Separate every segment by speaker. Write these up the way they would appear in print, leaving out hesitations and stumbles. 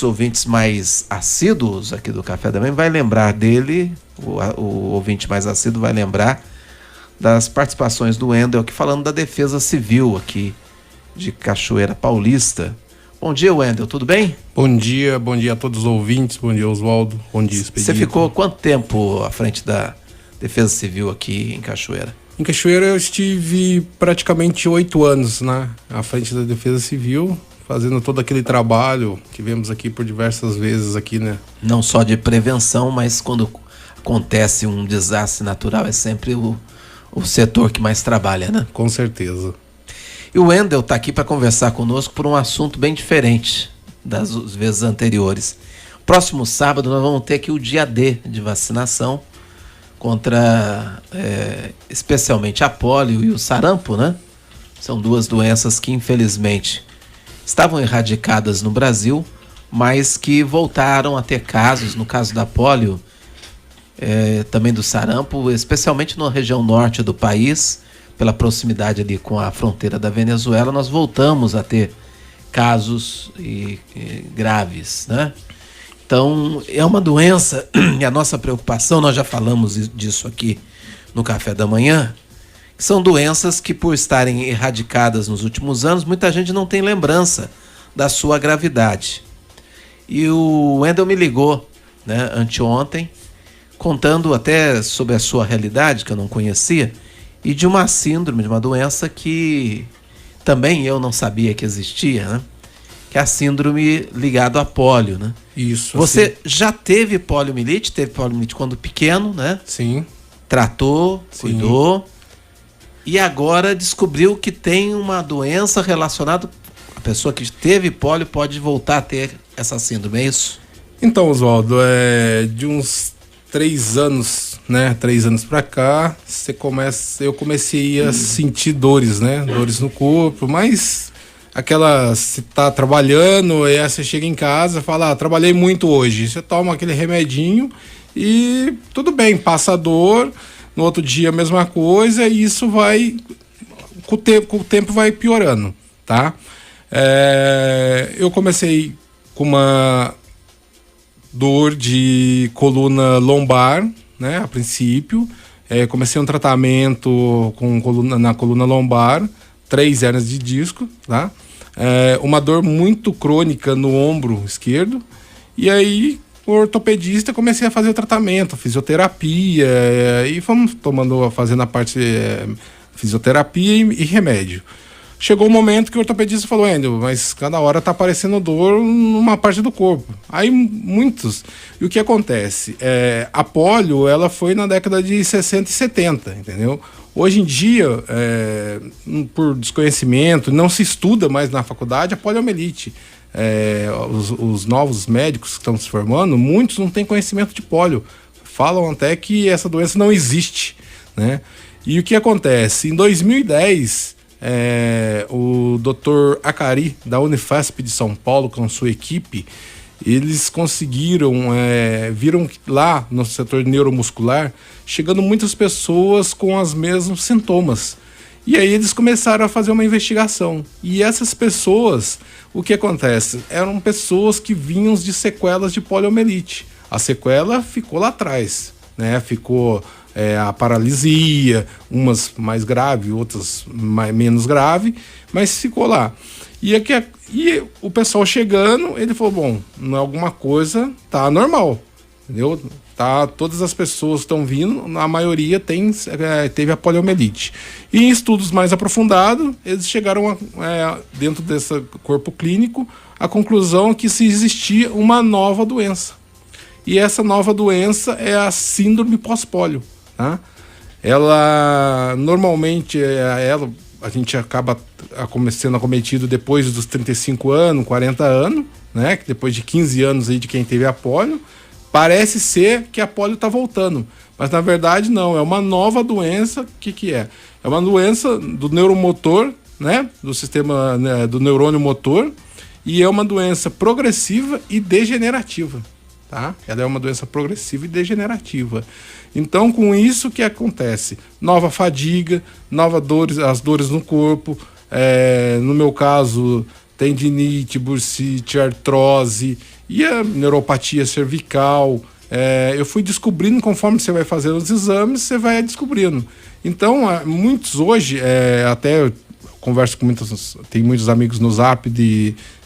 Speaker 1: nossos ouvintes mais assíduos aqui do Café da Manhã vai lembrar dele, o ouvinte mais assíduo vai lembrar das participações do Wendel aqui falando da Defesa Civil aqui de Cachoeira Paulista. Bom dia, Wendel, tudo bem?
Speaker 2: Bom dia a todos os ouvintes, bom dia, Oswaldo, bom dia, Expedito.
Speaker 1: Você ficou quanto tempo à frente da Defesa Civil aqui em Cachoeira?
Speaker 2: Em Cachoeira eu estive praticamente 8 anos, né, à frente da Defesa Civil, fazendo todo aquele trabalho que vemos aqui por diversas vezes aqui, né?
Speaker 1: Não só de prevenção, mas quando acontece um desastre natural é sempre o setor que mais trabalha, né?
Speaker 2: Com certeza.
Speaker 1: E o Wendel está aqui para conversar conosco por um assunto bem diferente das vezes anteriores. Próximo sábado nós vamos ter aqui o dia D de vacinação contra especialmente a pólio e o sarampo, né? São duas doenças que infelizmente estavam erradicadas no Brasil, mas que voltaram a ter casos, no caso da pólio, também do sarampo, especialmente na região norte do país, pela proximidade ali com a fronteira da Venezuela, nós voltamos a ter casos graves, né? Então, é uma doença, e a nossa preocupação, nós já falamos disso aqui no Café da Manhã, que são doenças que, por estarem erradicadas nos últimos anos, muita gente não tem lembrança da sua gravidade. E o Wendel me ligou, né, anteontem, contando até sobre a sua realidade, que eu não conhecia, e de uma síndrome, de uma doença que também eu não sabia que existia, né? Que é a síndrome ligada a pólio, né?
Speaker 2: Isso.
Speaker 1: Você
Speaker 2: assim.
Speaker 1: já teve poliomielite? Teve poliomielite quando pequeno, né?
Speaker 2: Sim.
Speaker 1: Tratou,
Speaker 2: Sim.
Speaker 1: cuidou. E agora descobriu que tem uma doença relacionada... A pessoa que teve pólio pode voltar a ter essa síndrome, é isso?
Speaker 2: Então, Oswaldo, de uns 3 anos, né? 3 anos pra cá, eu comecei a sentir dores, né? Dores no corpo, mas se tá trabalhando, aí você chega em casa e fala, trabalhei muito hoje. Você toma aquele remedinho e tudo bem, passa a dor, no outro dia a mesma coisa, e isso vai, com o tempo vai piorando, tá? Eu comecei com uma dor de coluna lombar, né, a princípio. Comecei um tratamento na coluna lombar, 3 hérnias de disco, tá? Uma dor muito crônica no ombro esquerdo, e aí o ortopedista comecei a fazer o tratamento, fisioterapia, e fomos fazendo a parte fisioterapia e remédio. Chegou um momento que o ortopedista falou, Wendel, mas cada hora tá aparecendo dor numa parte do corpo. Aí muitos. E o que acontece? A pólio, ela foi na década de 60 e 70, entendeu? Hoje em dia, por desconhecimento, não se estuda mais na faculdade a poliomielite. Os novos médicos que estão se formando, muitos não têm conhecimento de pólio. Falam até que essa doença não existe, né? E o que acontece? Em 2010... o Dr. Acari, da Unifesp de São Paulo, com sua equipe, eles conseguiram, viram lá no setor neuromuscular, chegando muitas pessoas com os mesmos sintomas. E aí eles começaram a fazer uma investigação. E essas pessoas, o que acontece? Eram pessoas que vinham de sequelas de poliomielite. A sequela ficou lá atrás, né? Ficou... a paralisia, umas mais grave, outras menos grave, mas ficou lá. E o pessoal chegando, ele falou, bom, não é alguma coisa, tá normal, entendeu? Todas as pessoas estão vindo, a maioria teve a poliomielite. E em estudos mais aprofundados, eles chegaram dentro desse corpo clínico, a conclusão que se existia uma nova doença. E essa nova doença é a síndrome pós-pólio. Tá? Ela normalmente a gente acaba sendo acometido depois dos 35 anos, 40 anos, né? Que depois de 15 anos aí de quem teve a pólio, parece ser que a pólio está voltando, mas na verdade não, é uma nova doença. O que é? É uma doença do neuromotor, né? Do sistema, né, do neurônio motor, e é uma doença progressiva e degenerativa. Tá? Ela é uma doença progressiva e degenerativa. Então, com isso, o que acontece? Nova fadiga, as dores no corpo, no meu caso, tendinite, bursite, artrose, e a neuropatia cervical. Eu fui descobrindo, conforme você vai fazendo os exames, você vai descobrindo. Então, muitos hoje, até eu converso com tem muitos amigos no Zap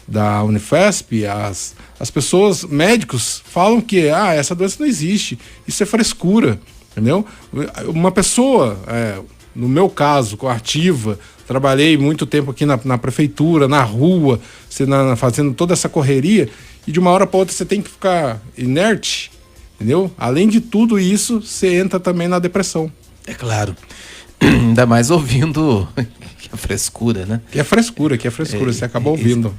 Speaker 2: da Unifesp, as pessoas, médicos, falam que essa doença não existe, isso é frescura, entendeu? Uma pessoa, no meu caso, ativa, trabalhei muito tempo aqui na prefeitura, na rua, fazendo toda essa correria, e de uma hora para outra você tem que ficar inerte, entendeu? Além de tudo isso, você entra também na depressão.
Speaker 1: É claro. Ainda mais ouvindo que é frescura, né?
Speaker 2: Que é frescura, você acaba ouvindo.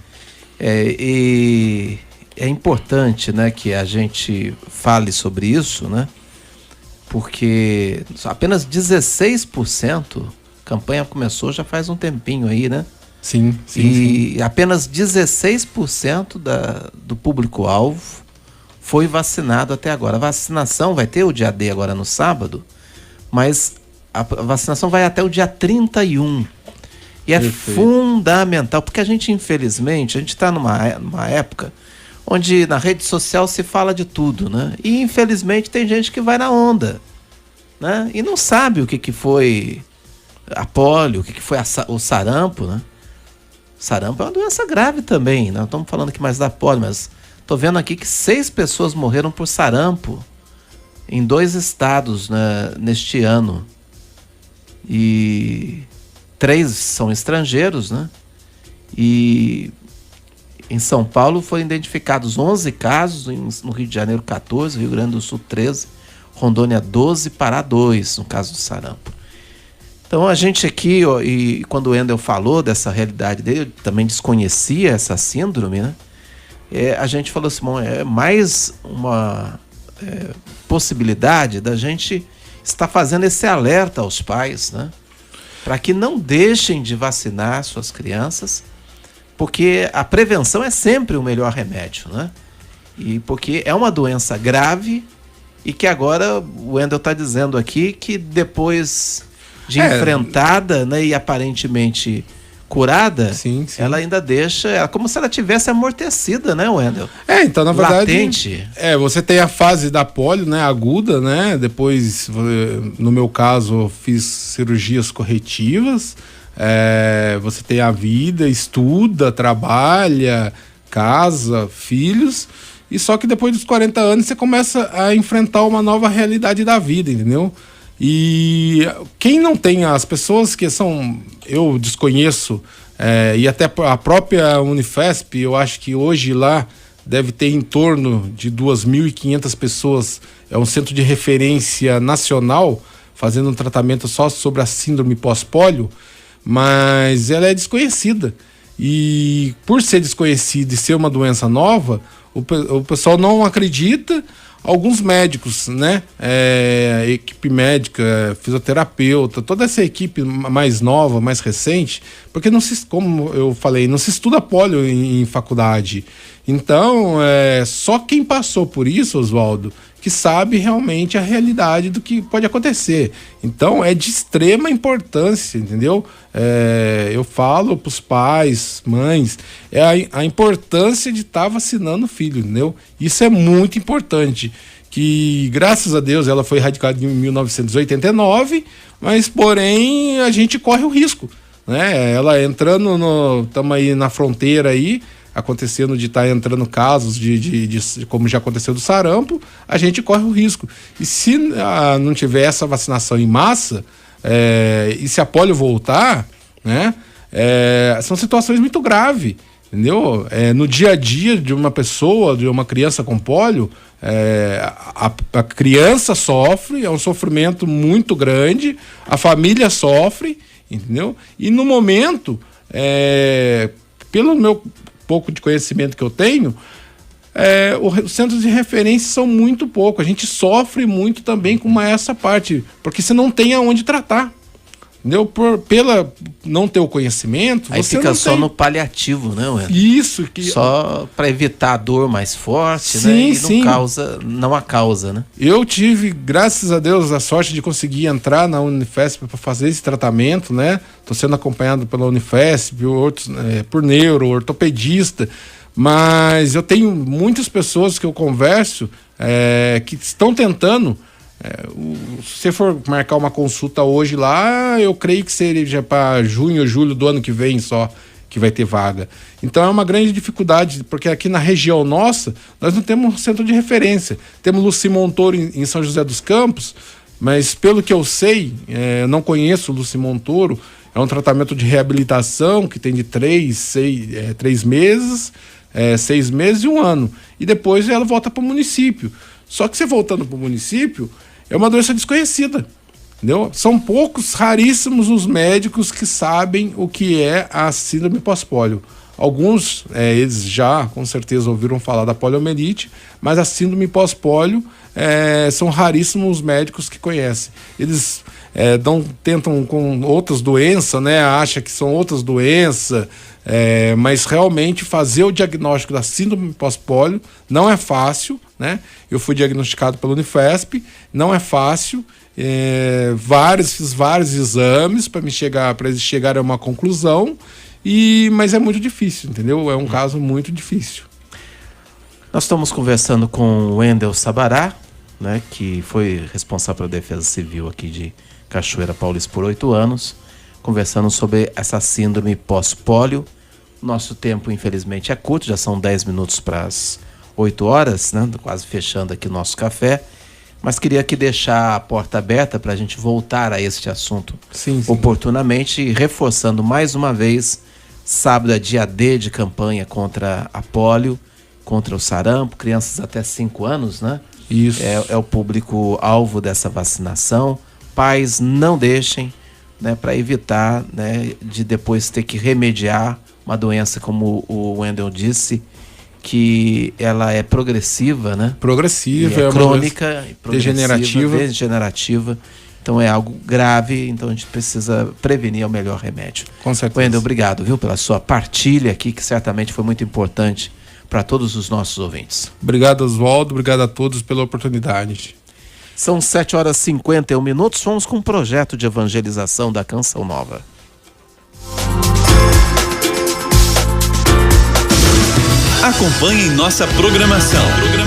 Speaker 1: E é importante, né, que a gente fale sobre isso, né? Porque apenas 16%, a campanha começou já faz um tempinho aí, né?
Speaker 2: Sim.
Speaker 1: Apenas 16% do público-alvo foi vacinado até agora. A vacinação vai ter o dia D agora no sábado, mas a vacinação vai até o dia 31. E é fundamental, porque a gente, infelizmente, a gente está numa época onde na rede social se fala de tudo, né? E, infelizmente, tem gente que vai na onda, né? E não sabe o que foi a polio, o que foi o sarampo, né? Sarampo é uma doença grave também, né? Não estamos falando aqui mais da polio, mas estou vendo aqui que 6 pessoas morreram por sarampo em 2 estados, né, neste ano. E 3 são estrangeiros, né? E em São Paulo foram identificados 11 casos, no Rio de Janeiro 14, Rio Grande do Sul 13, Rondônia 12, Pará 2, no caso do sarampo. Então a gente aqui, e quando o Wendel falou dessa realidade dele, eu também desconhecia essa síndrome, né? A gente falou assim, bom, é mais uma possibilidade da gente estar fazendo esse alerta aos pais, né? Para que não deixem de vacinar suas crianças, porque a prevenção é sempre o melhor remédio, né? E porque é uma doença grave e que agora o Wendel está dizendo aqui que depois de enfrentada, né, e aparentemente curada,
Speaker 2: sim.
Speaker 1: Ela ainda deixa, como se ela tivesse amortecida, né, Wendel?
Speaker 2: Então, na verdade,
Speaker 1: latente.
Speaker 2: Você tem a fase da polio, né, aguda, né? Depois, no meu caso, eu fiz cirurgias corretivas. Você tem a vida, estuda, trabalha, casa, filhos, e só que depois dos 40 anos você começa a enfrentar uma nova realidade da vida, entendeu? E quem não tem, as pessoas que eu desconheço, e até a própria Unifesp, eu acho que hoje lá deve ter em torno de 2.500 pessoas, é um centro de referência nacional, fazendo um tratamento só sobre a síndrome pós-pólio, mas ela é desconhecida. E por ser desconhecida e ser uma doença nova, o pessoal não acredita. Alguns médicos, né, equipe médica, fisioterapeuta, toda essa equipe mais nova, mais recente, porque como eu falei, não se estuda polio em faculdade. Então, só quem passou por isso, Oswaldo, que sabe realmente a realidade do que pode acontecer. Então, é de extrema importância, entendeu? Eu falo para os pais, mães, a importância de estar vacinando o filho, entendeu? Isso é muito importante, que graças a Deus ela foi erradicada em 1989, mas porém a gente corre o risco, né? Ela entrando estamos aí na fronteira aí, acontecendo de estar entrando casos de como já aconteceu do sarampo, a gente corre o risco. E se não tiver essa vacinação em massa, e se a polio voltar, né, são situações muito graves, entendeu? No dia a dia de uma pessoa, de uma criança com polio, a criança sofre, é um sofrimento muito grande, a família sofre, entendeu? E no momento, pelo meu pouco de conhecimento que eu tenho, os centros de referência são muito pouco. A gente sofre muito também com essa parte, porque você não tem aonde tratar, entendeu? Pela não ter o conhecimento,
Speaker 1: aí
Speaker 2: você
Speaker 1: fica
Speaker 2: não
Speaker 1: só
Speaker 2: tem.
Speaker 1: No paliativo, né, Wendel?
Speaker 2: Isso.
Speaker 1: Só para evitar a dor mais forte,
Speaker 2: sim,
Speaker 1: né? E
Speaker 2: sim.
Speaker 1: não a causa, né?
Speaker 2: Eu tive, graças a Deus, a sorte de conseguir entrar na Unifesp para fazer esse tratamento, né? Estou sendo acompanhado pela Unifesp, outros, por neuro, ortopedista, Mas eu tenho muitas pessoas que eu converso que estão tentando. Se você for marcar uma consulta hoje lá, eu creio que seja para junho ou julho do ano que vem só que vai ter vaga. Então é uma grande dificuldade, porque aqui na região nossa, nós não temos um centro de referência. Temos Luci Montoro em São José dos Campos, mas pelo que eu sei, eu não conheço o Luci Montoro, é um tratamento de reabilitação que tem de 3 meses, 6 meses e 1 ano. E depois ela volta para o município. Só que você voltando para o município, é uma doença desconhecida. Entendeu? São poucos, raríssimos os médicos que sabem o que é a síndrome pós-pólio. Alguns, eles já com certeza ouviram falar da poliomielite, mas a síndrome pós-pólio são raríssimos os médicos que conhecem. Eles tentam com outras doenças, né? Acham que são outras doenças, mas realmente fazer o diagnóstico da síndrome pós-pólio não é fácil, né? Eu fui diagnosticado pela Unifesp, não é fácil. Fiz vários exames para eles chegarem a uma conclusão, mas é muito difícil, entendeu? É um caso muito difícil.
Speaker 1: Nós estamos conversando com o Wendel Sabará, né, que foi responsável pela Defesa Civil aqui de Cachoeira Paulista por 8 anos, conversando sobre essa síndrome pós-pólio. Nosso tempo, infelizmente, é curto, já são 10 minutos para as 8 horas, né, quase fechando aqui o nosso café. Mas queria aqui deixar a porta aberta para a gente voltar a este assunto oportunamente, e reforçando mais uma vez, sábado é dia D de campanha contra a pólio, contra o sarampo, crianças até 5 anos, né?
Speaker 2: Isso.
Speaker 1: É o público-alvo dessa vacinação. Pais, não deixem, né, para evitar, né, de depois ter que remediar uma doença, como o Wendel disse, que ela é progressiva, né?
Speaker 2: Progressiva,
Speaker 1: é crônica,
Speaker 2: degenerativa.
Speaker 1: Então é algo grave, então a gente precisa prevenir, é o melhor remédio.
Speaker 2: Com certeza.
Speaker 1: Wendel, obrigado, viu, pela sua partilha aqui, que certamente foi muito importante para todos os nossos ouvintes.
Speaker 2: Obrigado, Oswaldo, obrigado a todos pela oportunidade.
Speaker 1: São 7h51, vamos com um projeto de evangelização da Canção Nova.
Speaker 3: Acompanhe nossa programação.